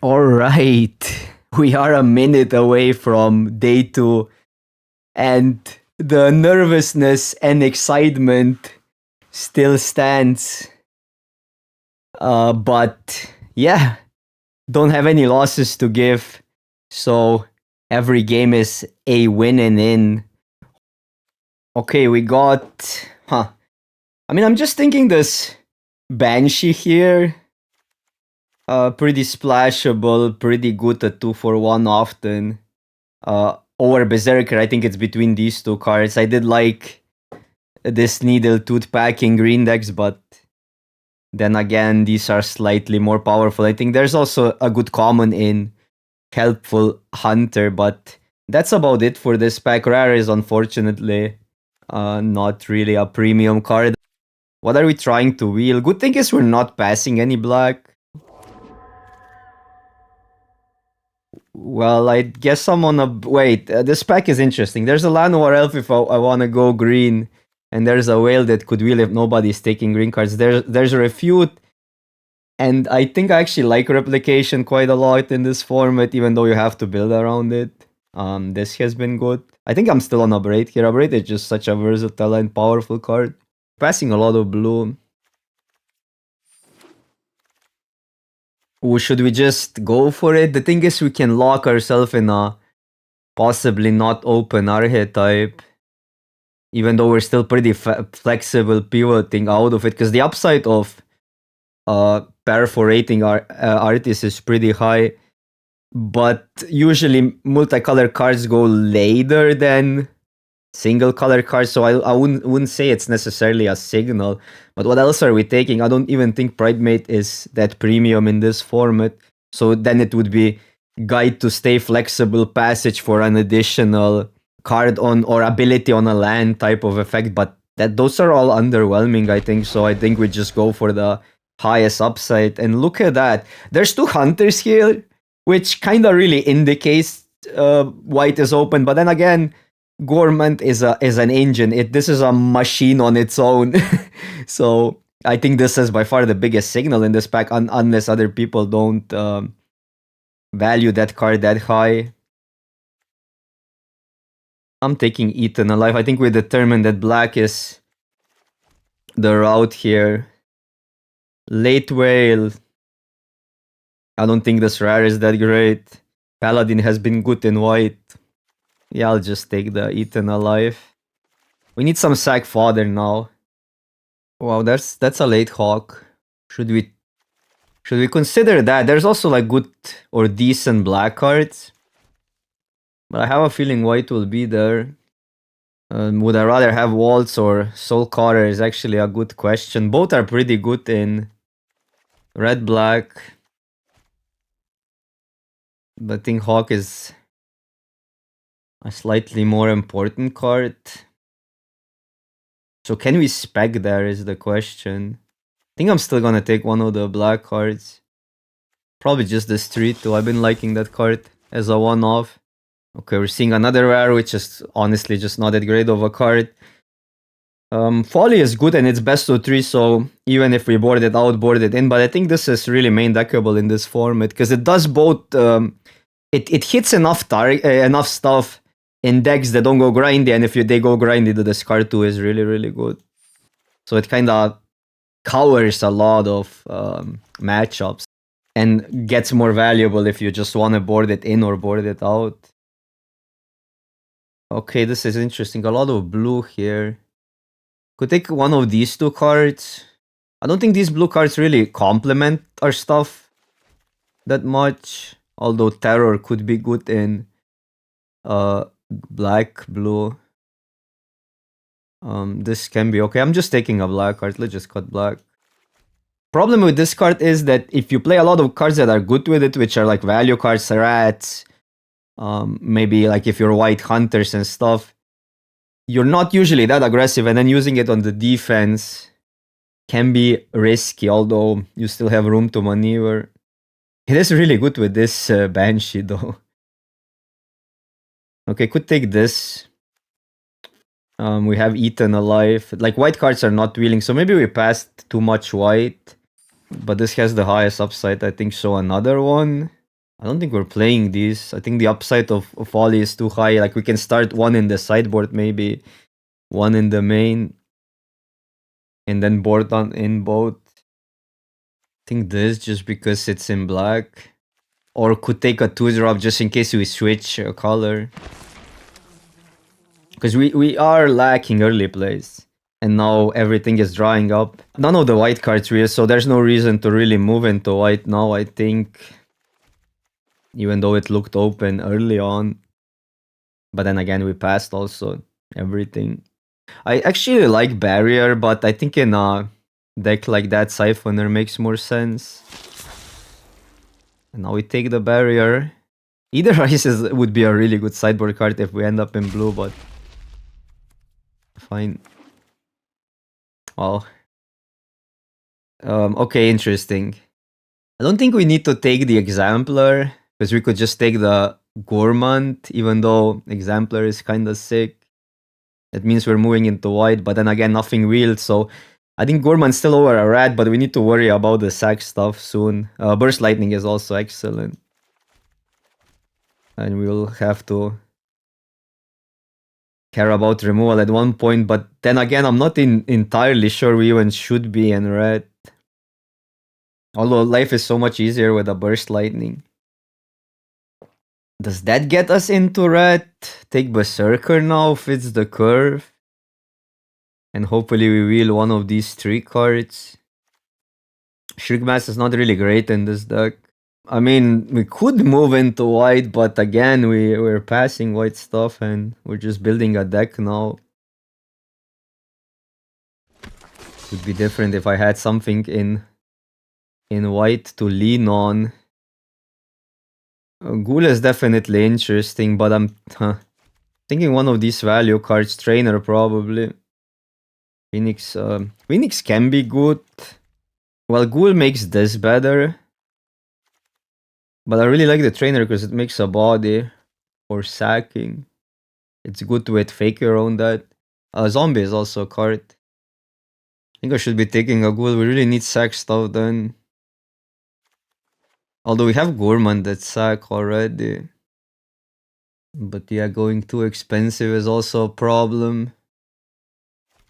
All right. We are a minute away from day 2, and the nervousness and excitement still stands. But yeah, don't have any losses to give. So every game is a win and in. Okay, we got. I mean, I'm just thinking this Banshee here. Pretty splashable, pretty good at 2 for 1 often. Or Berserker, I think it's between these two cards. I did like this Needle Tooth Packing green decks, but then again, these are slightly more powerful. I think there's also a good common in Helpful Hunter, but that's about it for this pack. Rare is unfortunately not really a premium card. What are we trying to wheel? Good thing is we're not passing any black. Well, I guess I'm on a... Wait, this pack is interesting. There's a Llanowar Elf if I want to go green. And there's a Whale that could wheel if nobody's taking green cards. There's a Refute. And I think I actually like Replication quite a lot in this format, even though you have to build around it. This has been good. I think I'm still on Abrade here. Abrade is just such a versatile and powerful card. Passing a lot of blue. Ooh, should we just go for it? The thing is we can lock ourselves in a possibly not open archetype. Even though we're still pretty flexible pivoting out of it. Because the upside of perforating our artists is pretty high. But usually multicolor cards go later than single color cards, so I wouldn't say it's necessarily a signal. But what else are we taking? I don't even think Pridemate is that premium in this format. So then it would be Guide to Stay Flexible, Passage for an additional card on or ability on a land type of effect. But those are all underwhelming, I think. So I think we just go for the highest upside. And look at that. There's 2 hunters here, which kind of really indicates white is open. But then again, Gormand is an engine. This is a machine on its own. So I think this is by far the biggest signal in this pack, unless other people don't value that card that high. I'm taking Eaten Alive. I think we determined that black is the route here. Late Whale. I don't think this rare is that great. Paladin has been good in white. Yeah, I'll just take the Eaten Alive. We need some sack fodder now. Wow, that's a late Hawk. Should we consider that? There's also like good or decent black cards. But I have a feeling white will be there. Would I rather have Waltz or Soul Carter is actually a good question. Both are pretty good in red-black. But I think Hawk is a slightly more important card. So can we spec there is the question. I think I'm still gonna take one of the black cards. Probably just the Street too. I've been liking that card as a one-off. Okay, we're seeing another rare, which is honestly just not that great of a card. Folly is good and it's best of 3, so even if we board it out, board it in. But I think this is really main deckable in this format because it does both. It hits enough stuff in decks that don't go grindy, and if they go grindy, the discard 2 is really, really good. So it kind of covers a lot of matchups and gets more valuable if you just want to board it in or board it out. Okay, this is interesting. A lot of blue here. Could take one of these 2 cards. I don't think these blue cards really complement our stuff that much. Although Terror could be good in black, blue. This can be okay. I'm just taking a black card. Let's just cut black. Problem with this card is that if you play a lot of cards that are good with it, which are like value cards, rats, maybe like if you're white hunters and stuff, you're not usually that aggressive, and then using it on the defense can be risky, although you still have room to maneuver. It is really good with this Banshee though. Okay, could take this. We have Eaten Alive. Like white cards are not wheeling, so maybe we passed too much white. But this has the highest upside, I think, so another one. I don't think we're playing these. I think the upside of Ollie is too high. Like we can start one in the sideboard, maybe one in the main, and then board on in both. I think this just because it's in black. Or could take a 2-drop just in case we switch a color. Because we are lacking early plays. And now everything is drying up. None of the white cards really, so there's no reason to really move into white now, I think. Even though it looked open early on. But then again, we passed also everything. I actually like Barrier, but I think in a deck like that, Siphoner makes more sense. And now we take the Barrier. Either Ice would be a really good sideboard card if we end up in blue, but fine. Well, okay, interesting. I don't think we need to take the Exemplar, because we could just take the Gourmand, even though Exemplar is kind of sick. That means we're moving into white, but then again, nothing wheeled, so I think Gourmand's still over a rat, but we need to worry about the sack stuff soon. Burst Lightning is also excellent. And we'll have to care about removal at one point, but then again, I'm not entirely sure we even should be in red. Although life is so much easier with a Burst Lightning. Does that get us into red? Take Berserker now, fits the curve. And hopefully we wheel one of these 3 cards. Shriekmass is not really great in this deck. I mean, we could move into white, but again, we're passing white stuff and we're just building a deck now. It would be different if I had something in white to lean on. Ghoul is definitely interesting, but I'm thinking one of these value cards, Trainer probably. Phoenix can be good. Well, Ghoul makes this better. But I really like the Trainer because it makes a body for sacking. It's good with Faker on that. Zombie is also a card. I think I should be taking a Ghoul. We really need sack stuff then. Although we have Gourmand that sack already. But yeah, going too expensive is also a problem.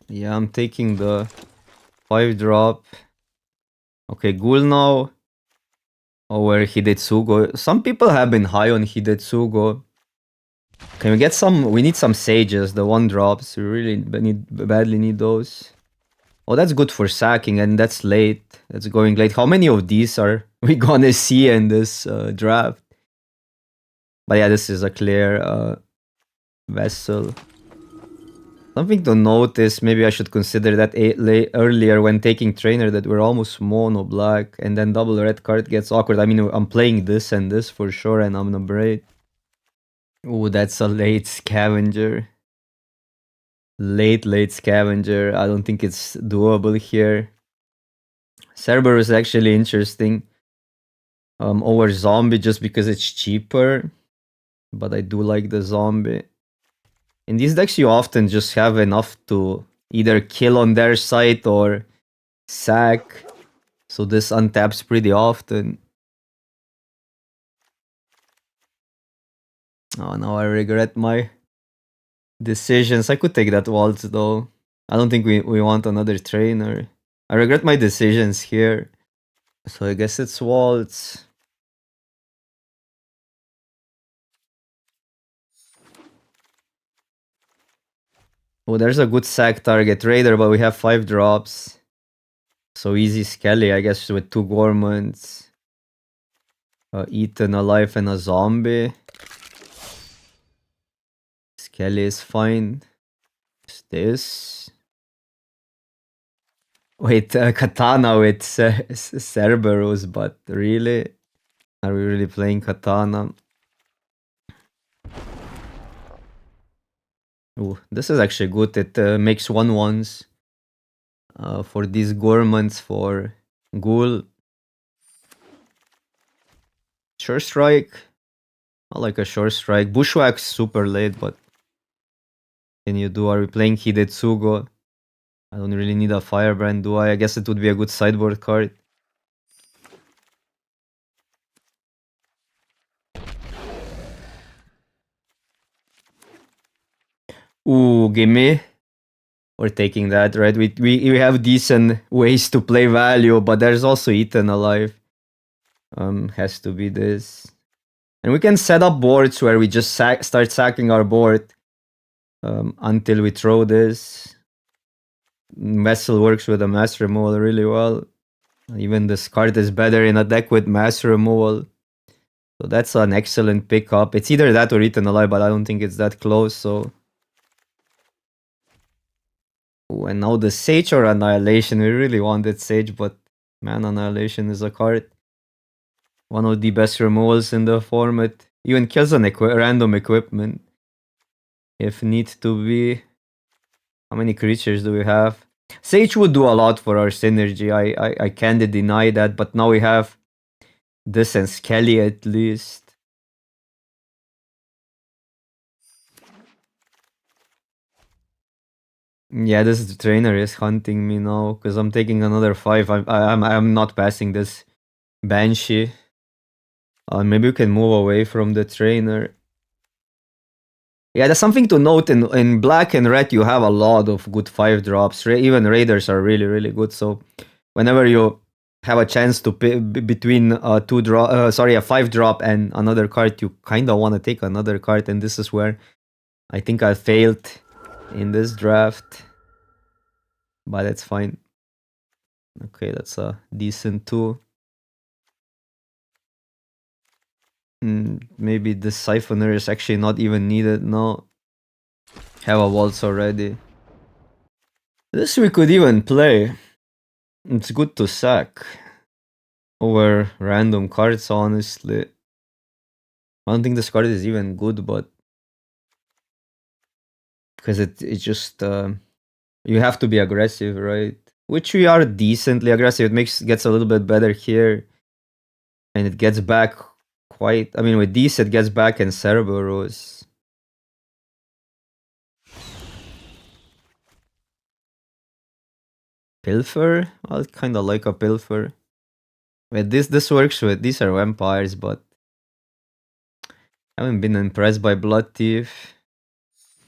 Yeah, I'm taking the 5-drop. Okay, Ghoul now. Or Hidetsugo. Some people have been high on Hidetsugo. Can we get some? We need some Sages, the 1-drops. We really badly need those. Oh, that's good for sacking, and that's late. That's going late. How many of these are we gonna see in this draft? But yeah, this is a clear vessel. Something to notice, maybe I should consider that earlier when taking Trainer, that we're almost mono black, and then double red card gets awkward. I mean, I'm playing this and this for sure, and I'm gonna braid. Oh, that's a late Scavenger. Late Scavenger. I don't think it's doable here. Cerberus is actually interesting. Over Zombie just because it's cheaper. But I do like the Zombie. In these decks, you often just have enough to either kill on their side or sack. So this untaps pretty often. Oh, now I regret my decisions. I could take that Waltz though. I don't think we want another Trainer. I regret my decisions here. So I guess it's Waltz. Oh, there's a good sack target Raider, but we have 5 drops. So easy Skelly, I guess, with 2 Gormans. Eaten, alive, and a zombie. Skelly is fine. What's this? Wait, Katana with Cerberus, but really? Are we really playing Katana? Ooh, this is actually good. It makes 1/1s for these Gormans for Ghoul. Sure Strike. I like a Sure Strike. Bushwhack's super late, but can you do? Are we playing Hidetsugo? I don't really need a Firebrand, do I? I guess it would be a good sideboard card. Ooh, gimme. We're taking that, right? We have decent ways to play value, but there's also Eaten Alive. Has to be this. And we can set up boards where we just start sacking our board until we throw this. Vessel works with a mass removal really well. Even this card is better in a deck with mass removal. So that's an excellent pickup. It's either that or Eaten Alive, but I don't think it's that close, so... Ooh, and now the Sage or Annihilation. We really wanted Sage, but man, Annihilation is a card. One of the best removals in the format. Even kills an random equipment. If need to be. How many creatures do we have? Sage would do a lot for our synergy. I can't deny that, but now we have this and Skelly at least. Yeah, this trainer is hunting me now because I'm taking another 5. I'm not passing this Banshee. Maybe we can move away from the trainer. Yeah, there's something to note in black and red. You have a lot of good 5-drops. Even raiders are really, really good. So whenever you have a chance to pick between a 5-drop and another card, you kind of want to take another card. And this is where I think I failed in this draft. But that's fine. Okay, that's a decent 2. Maybe the Siphoner is actually not even needed now. Have a waltz already. This we could even play. It's good to sack over random cards, honestly. I don't think this card is even good, but because it just you have to be aggressive, right? Which we are decently aggressive. It gets a little bit better here, and it gets back quite. I mean, with these, it gets back in Cerberus. Pilfer? I kind of like a Pilfer. With this works with these are vampires, but I haven't been impressed by Blood Thief.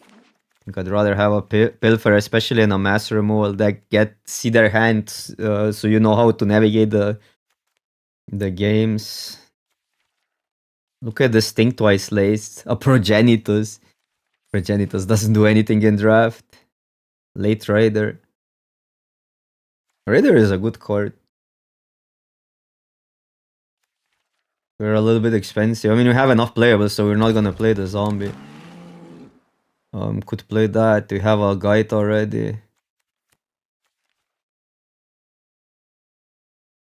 I think I'd rather have a Pilfer, especially in a mass removal that see their hands, so you know how to navigate the games. Look at this thing twice laced. A Progenitus. Progenitus doesn't do anything in draft. Late Raider. Raider is a good card. We're a little bit expensive. I mean, we have enough playables, so we're not gonna play the zombie. Could play that. We have a guide already.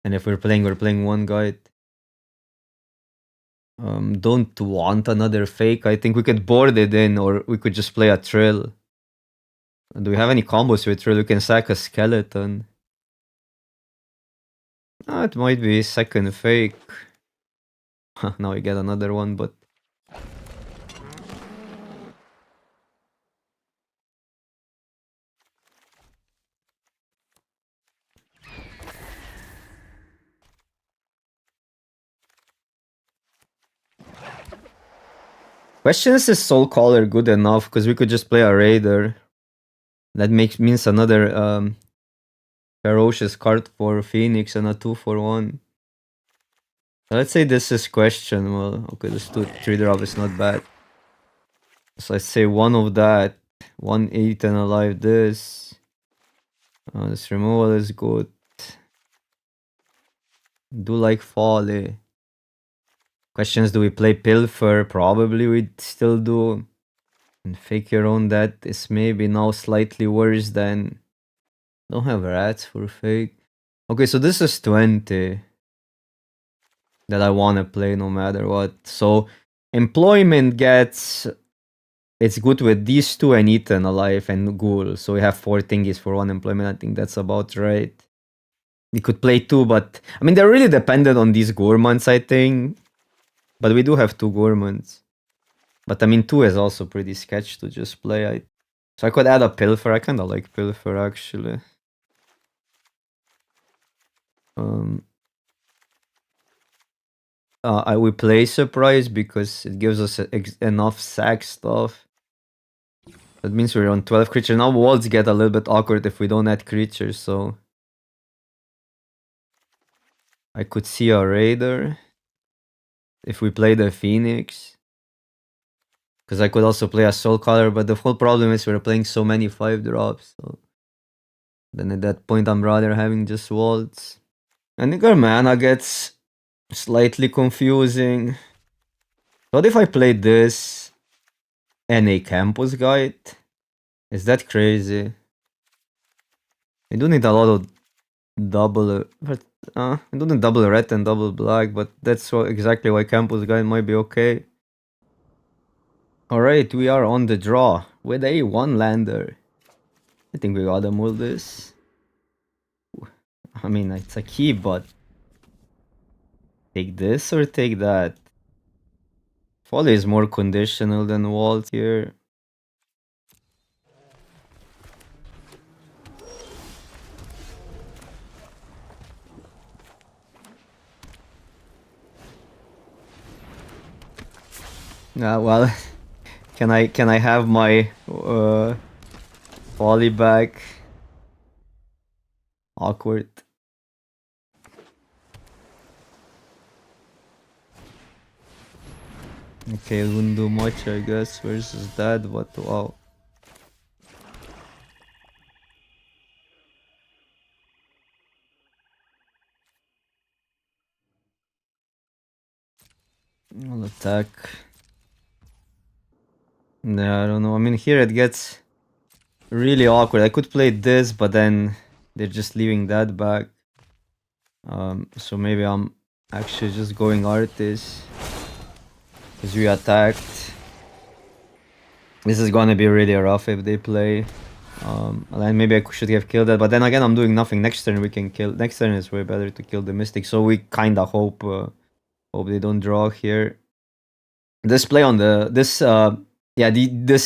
And if we're playing one guide. Don't want another fake. I think we could board it in, or we could just play a Trill. Do we have any combos with Trill? We can sack a Skeleton. It might be second fake. Now we get another one, but... Question is Soul Caller good enough? Because we could just play a Raider. That means another ferocious card for Phoenix and a 2-for-1. So let's say this is questionable. Okay, this 3-drop is not bad. So I say one of that. 1-8 and alive this. This removal is good. Do like Folly. Questions, do we play Pilfer? Probably we'd still do. And Fake Your Own, that is maybe now slightly worse than... Don't have rats for fake. Okay, so this is 20. That I want to play no matter what. So Employment gets... It's good with these 2 and Eaten Alive and Ghoul. So we have 4 thingies for 1 employment. I think that's about right. We could play 2, but... I mean, they're really dependent on these gourmands, I think. But we do have 2 gourmands. But I mean, 2 is also pretty sketch to just play. So I could add a Pilfer. I kind of like Pilfer, actually. I will play Surprise because it gives us enough sack stuff. That means we're on 12 creatures. Now walls get a little bit awkward if we don't add creatures, so... I could see a Raider. If we play the Phoenix. Because I could also play a Soul Color, but the whole problem is we're playing so many 5-drops, so... Then at that point I'm rather having just walls. I think our mana gets slightly confusing. What if I played this and a Campus Guide? Is that crazy? I do need a lot of double, but I do need double red and double black, but that's exactly why Campus Guide might be okay. Alright, we are on the draw with a 1-lander. I think we gotta move this. I mean, it's a key, but take this or take that? Folly is more conditional than Walt here. Well, can I have my Folly back? Awkward. Okay, it wouldn't do much, I guess, versus that, but wow. I'll attack. Yeah, I don't know. I mean, here it gets really awkward. I could play this, but then they're just leaving that back. So maybe I'm actually just going Artist. Because we attacked. This is gonna be really rough if they play. And then maybe I should have killed that, but then again I'm doing nothing. Next turn we can kill. Next turn is way better to kill the Mystic, so we kinda hope they don't draw here. This play on the this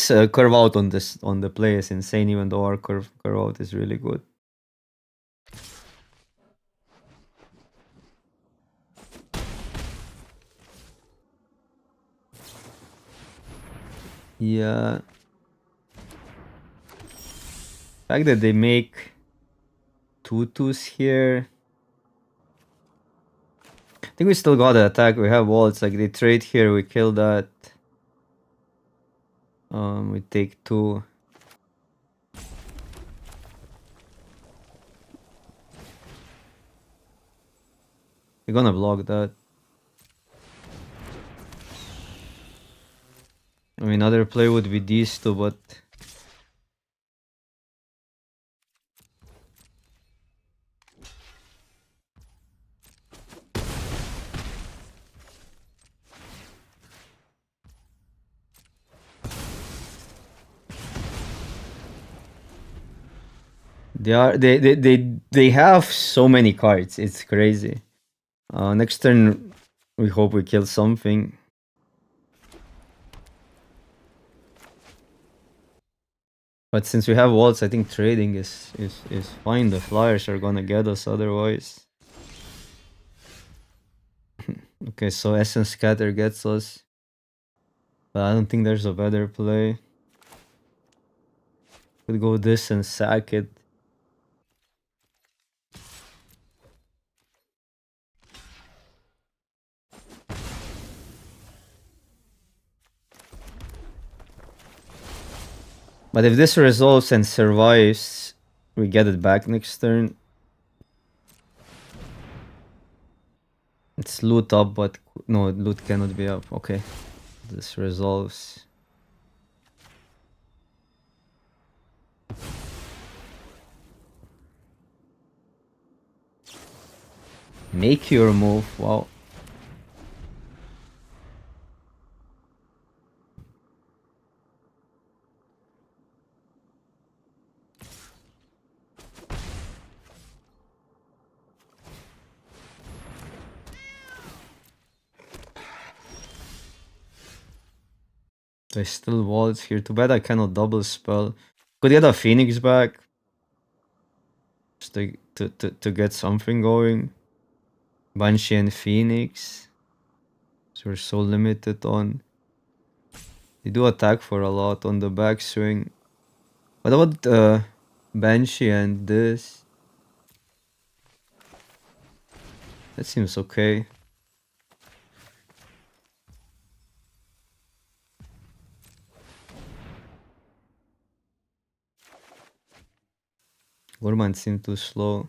curve out on the play is insane, even though our curve out is really good. Yeah. The fact that they make 2/2s here. I think we still gotta attack. We have walls. Like they trade here, we kill that. We take 2. We're gonna block that. I mean, other play would be these 2, but they have so many cards. It's crazy. Next turn, we hope we kill something. But since we have walls, I think trading is fine. The flyers are gonna get us otherwise. Okay, so Essence Scatter gets us. But I don't think there's a better play. Could go this and sack it. But if this resolves and survives, we get it back next turn. It's loot up, but no, loot cannot be up. Okay, this resolves. Make your move. Wow. There's still walls here. Too bad I cannot double spell. Could get a Phoenix back. Just to get something going. Banshee and Phoenix. So we're so limited on... They do attack for a lot on the backswing. What about Banshee and this? That seems okay. Gorman seemed too slow.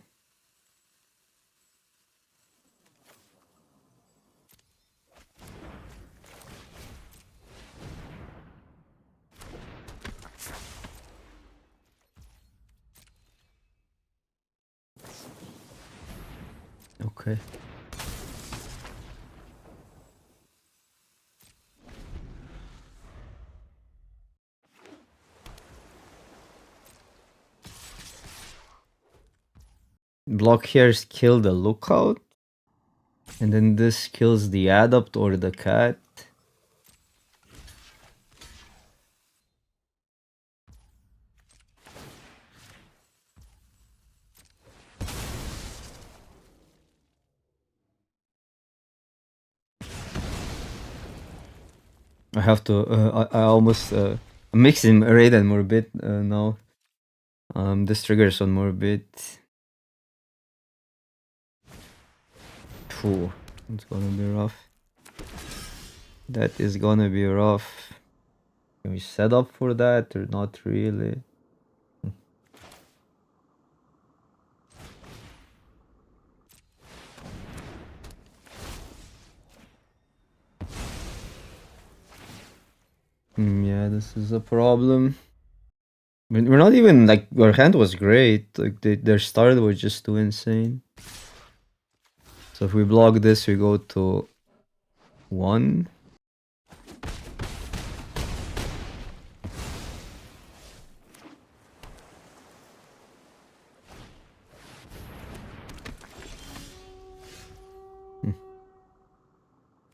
Okay. Block here kill the lookout. And then this kills the adept or the cat. I have to. I almost mix in raid and morbid now. This triggers on morbid. Phew, it's gonna be rough. That is gonna be rough. Can we set up for that or not really? Yeah, this is a problem. I mean, we're not even like our hand was great. Like their start was just too insane. So if we block this, we go to 1.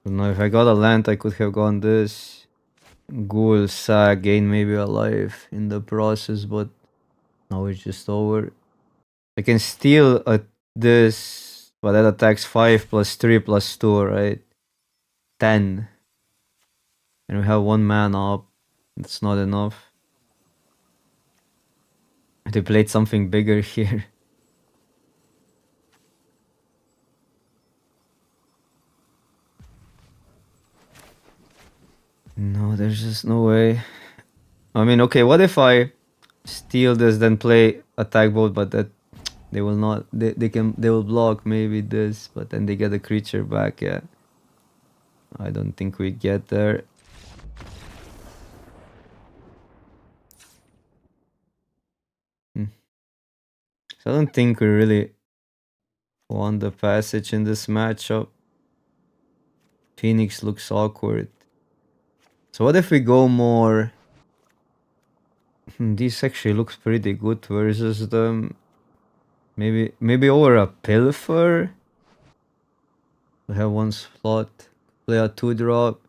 Now if I got a land, I could have gone this. Ghoul, Sag, gain maybe alive in the process, but now it's just over. I can steal this, but that attacks 5 plus 3 plus 2, right? 10. And we have 1 mana up. It's not enough. They played something bigger here. No, there's just no way. I mean, okay, what if I steal this, then play attack bolt, but that they will not. They will block maybe this, but then they get the creature back. Yeah, I don't think we get there. So I don't think we really won the passage in this matchup. Phoenix looks awkward. So what if we go more? This actually looks pretty good versus them. Maybe over a Pilfer. We have 1 slot. Play a 2-drop.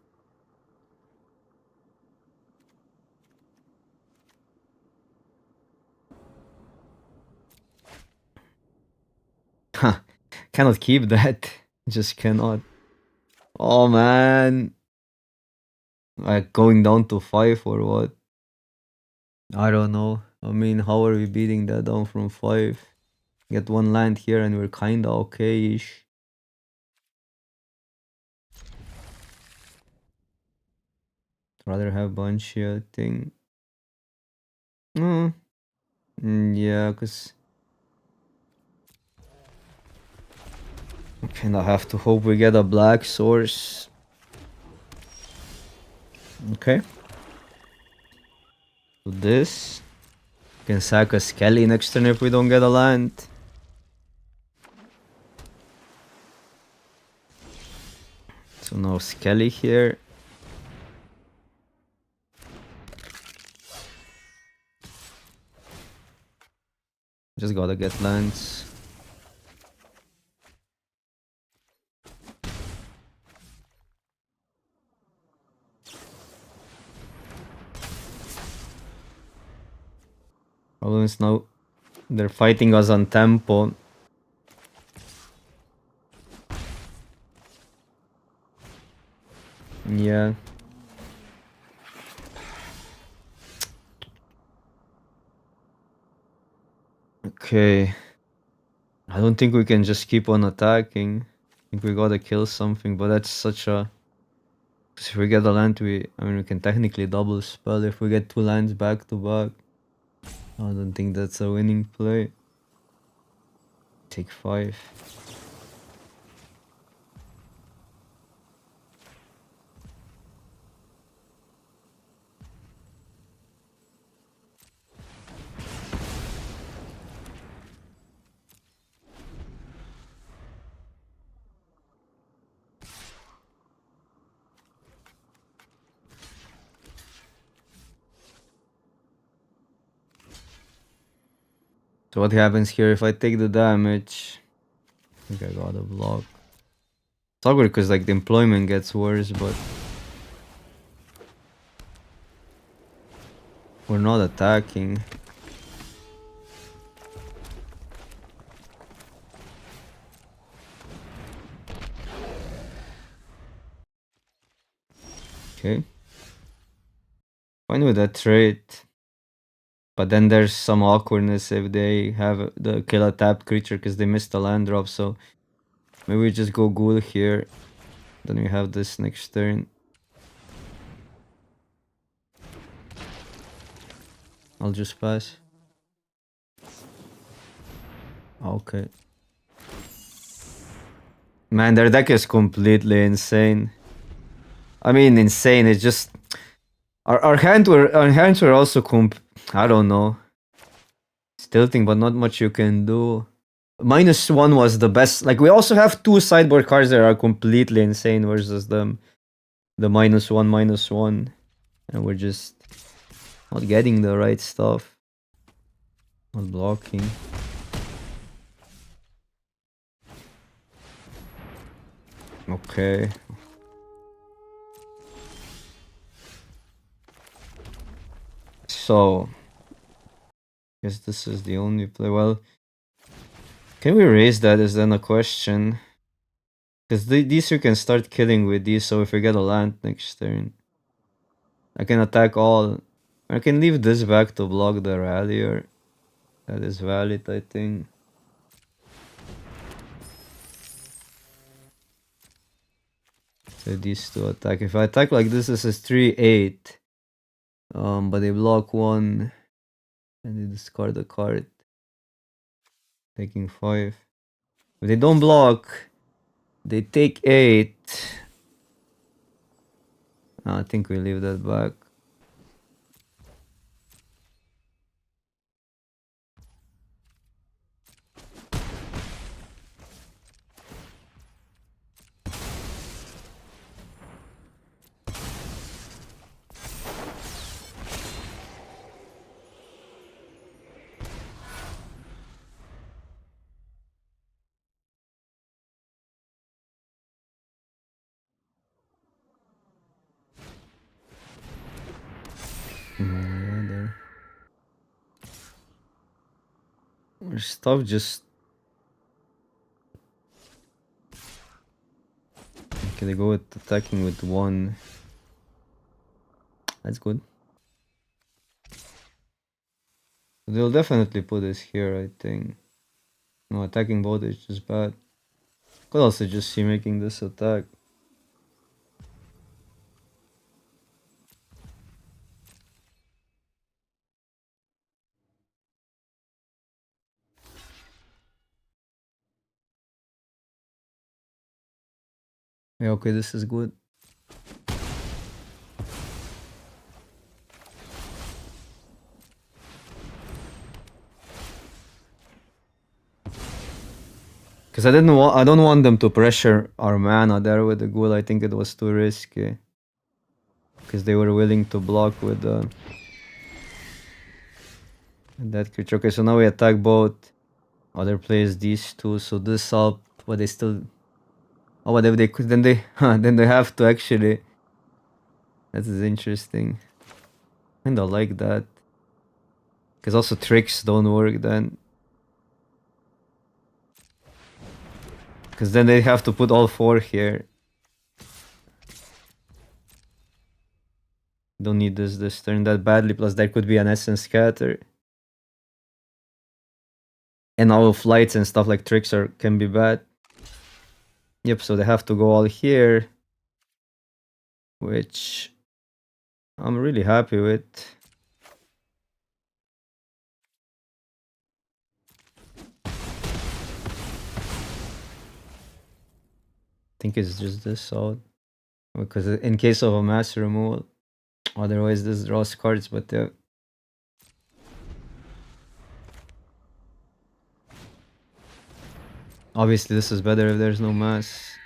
Cannot keep that. Just cannot. Oh man. Like going down to 5 or what? I don't know. I mean, how are we beating that down from 5? Get 1 land here and we're kinda okay-ish. Rather have Banshee, I think. Yeah, because I kinda have to hope we get a black source. Okay. So this. Can sack a Skelly next turn if we don't get a land. So now Skelly here. Just gotta get lands. Problem is now they're fighting us on tempo. Yeah. Okay. I don't think we can just keep on attacking. I think we gotta kill something, but that's such a... Because if we get a land, I mean, we can technically double spell if we get 2 lands back to back. I don't think that's a winning play. Take 5. So what happens here if I take the damage? I think I gotta block. It's awkward because like the employment gets worse, but we're not attacking. Okay. Fine with that trait. But then there's some awkwardness if they have the kill a tapped creature because they missed the land drop, so maybe we just go ghoul here. Then we have this next turn. I'll just pass. Okay. Man, their deck is completely insane. I mean, insane. It's just our hands were also I don't know, tilting, but not much you can do. -1 was the best. Like we also have 2 sideboard cards that are completely insane versus them. The -1/-1, and we're just not getting the right stuff. Not blocking. Okay. So, guess this is the only play. Well, can we raise that is then a question. Because these you can start killing with these, so if we get a land next turn, I can attack all. I can leave this back to block the rallier. That is valid, I think. So these two attack. If I attack like this is 3/8. But they block 1 and they discard a card. Taking 5. If they don't block, they take 8. I think we leave that back. Yeah, their stuff just... Okay, they go with attacking with 1. That's good. They'll definitely put this here, I think. No, attacking both is just bad. Could also just see making this attack. Yeah, okay, this is good. Because I don't want them to pressure our mana there with the ghoul. I think it was too risky. Because they were willing to block with that creature. Okay, so now we attack both. Other plays these two, so this up, but they still... Oh, but if they could, then they then they have to actually... That is interesting. Kinda like that. Because also tricks don't work then. Because then they have to put all 4 here. Don't need this turn that badly, plus there could be an essence scatter. And now flights and stuff like tricks can be bad. Yep, so they have to go all here, which I'm really happy with. I think it's just this out. Because in case of a mass removal, otherwise this draws cards, but obviously this is better if there's no mass.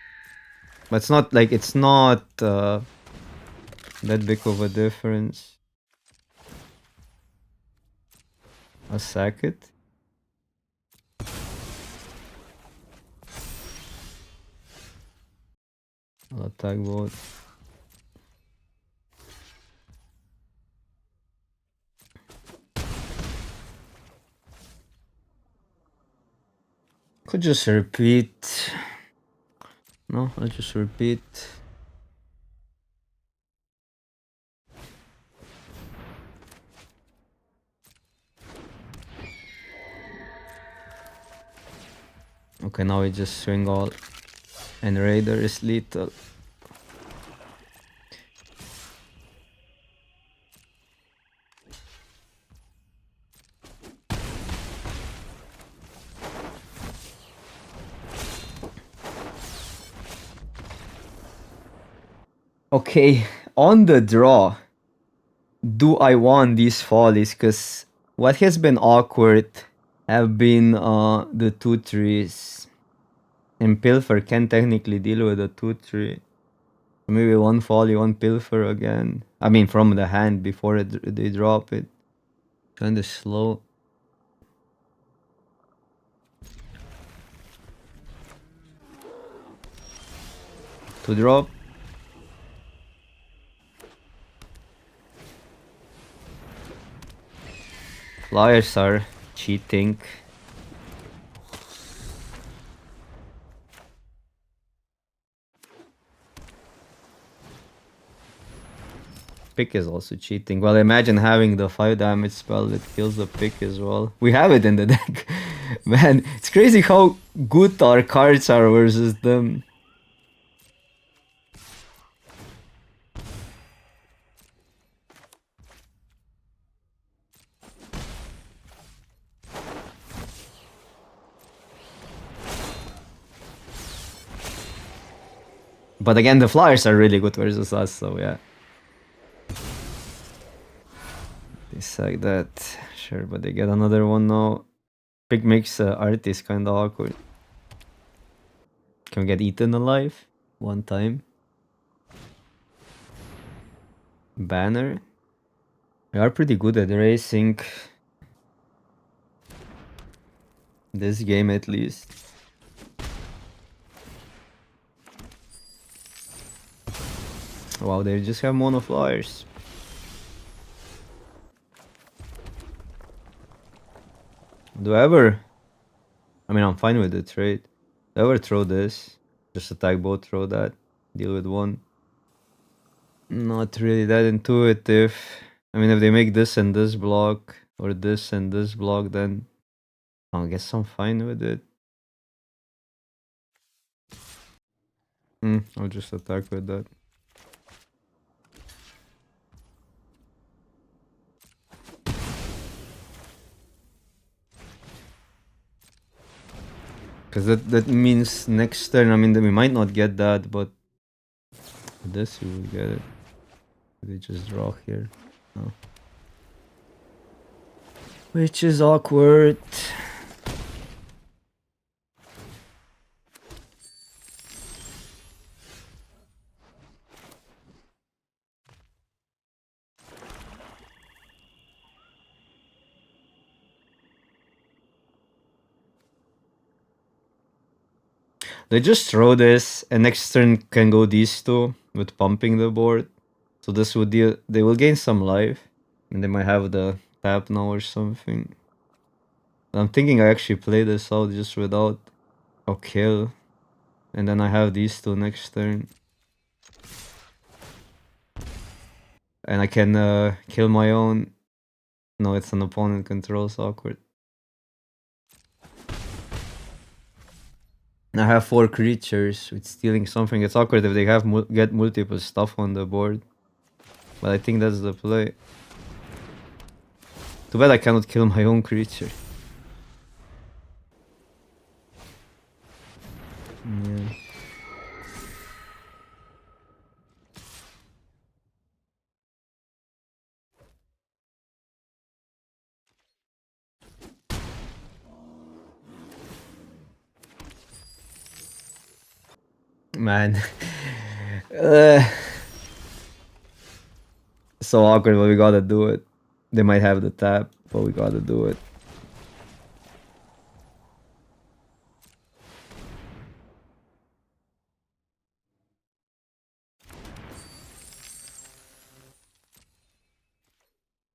But it's not like, it's not that big of a difference. I'll sack it. I'll attack both. Could just repeat. No, I'll just repeat. Okay, now we just swing all. And Raider is lethal. Okay, on the draw, do I want these follies? Because what has been awkward have been the 2-3s. And Pilfer can technically deal with a 2-3. Maybe one folly, one Pilfer again. I mean, from the hand before they drop it. Kinda slow. To drop. Flyers are cheating. Pick is also cheating. Well, imagine having the 5 damage spell that kills the pick as well. We have it in the deck. Man, it's crazy how good our cards are versus them. But again, the flyers are really good versus us, so yeah. They sack that. Sure, but they get another one now. Pick makes Artis kinda awkward. Can we get eaten alive? One time. Banner. We are pretty good at racing. This game at least. Wow, they just have mono flyers. Do I ever... I mean, I'm fine with the trade. Do I ever throw this? Just attack both, throw that. Deal with one. Not really that intuitive. I mean, if they make this and this block, or this and this block, then I guess I'm fine with it. I'll just attack with that. Because that means next turn, I mean, we might not get that, but this we will get it. They just draw here. Oh. Which is awkward. They just throw this, and next turn can go these two with pumping the board. So this would deal. They will gain some life, and they might have the tap now or something. I'm thinking I actually play this out just without a kill, and then I have these two next turn, and I can kill my own. No, it's an opponent controls, awkward. I have 4 creatures with stealing something. It's awkward if they have get multiple stuff on the board. But I think that's the play. Too bad I cannot kill my own creature. Yeah. Man. So awkward, but we gotta do it. They might have the tap, but we gotta do it.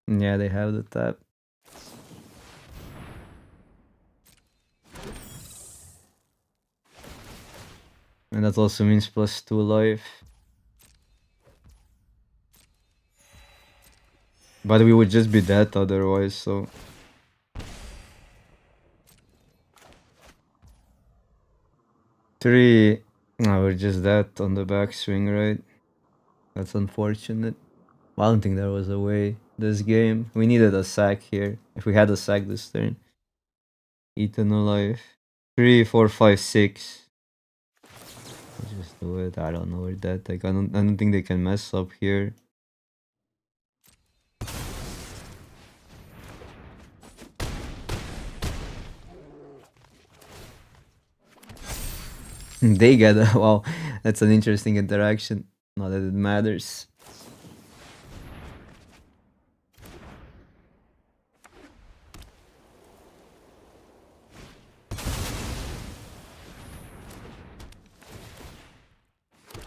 Yeah, they have the tap. And that also means +2 life. But we would just be dead otherwise, so... Three... No, we're just dead on the backswing, right? That's unfortunate. I don't think there was a way this game. We needed a sack here. If we had a sack this turn. Eaten alive. 3, 4, 5, 6. Let's just do it. I don't know. We're dead. Like, I don't think they can mess up here. They get a, wow, that's an interesting interaction. Not that it matters.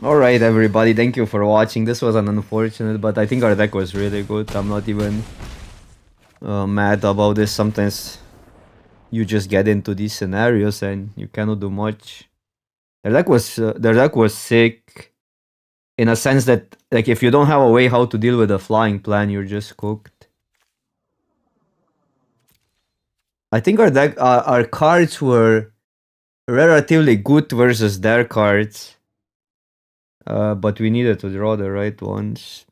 Alright everybody, thank you for watching. This was an unfortunate, but I think our deck was really good. I'm not even mad about this. Sometimes you just get into these scenarios and you cannot do much. Their deck was sick in a sense that, like, if you don't have a way how to deal with a flying plan, you're just cooked. I think our cards were relatively good versus their cards. But we needed to draw the right ones.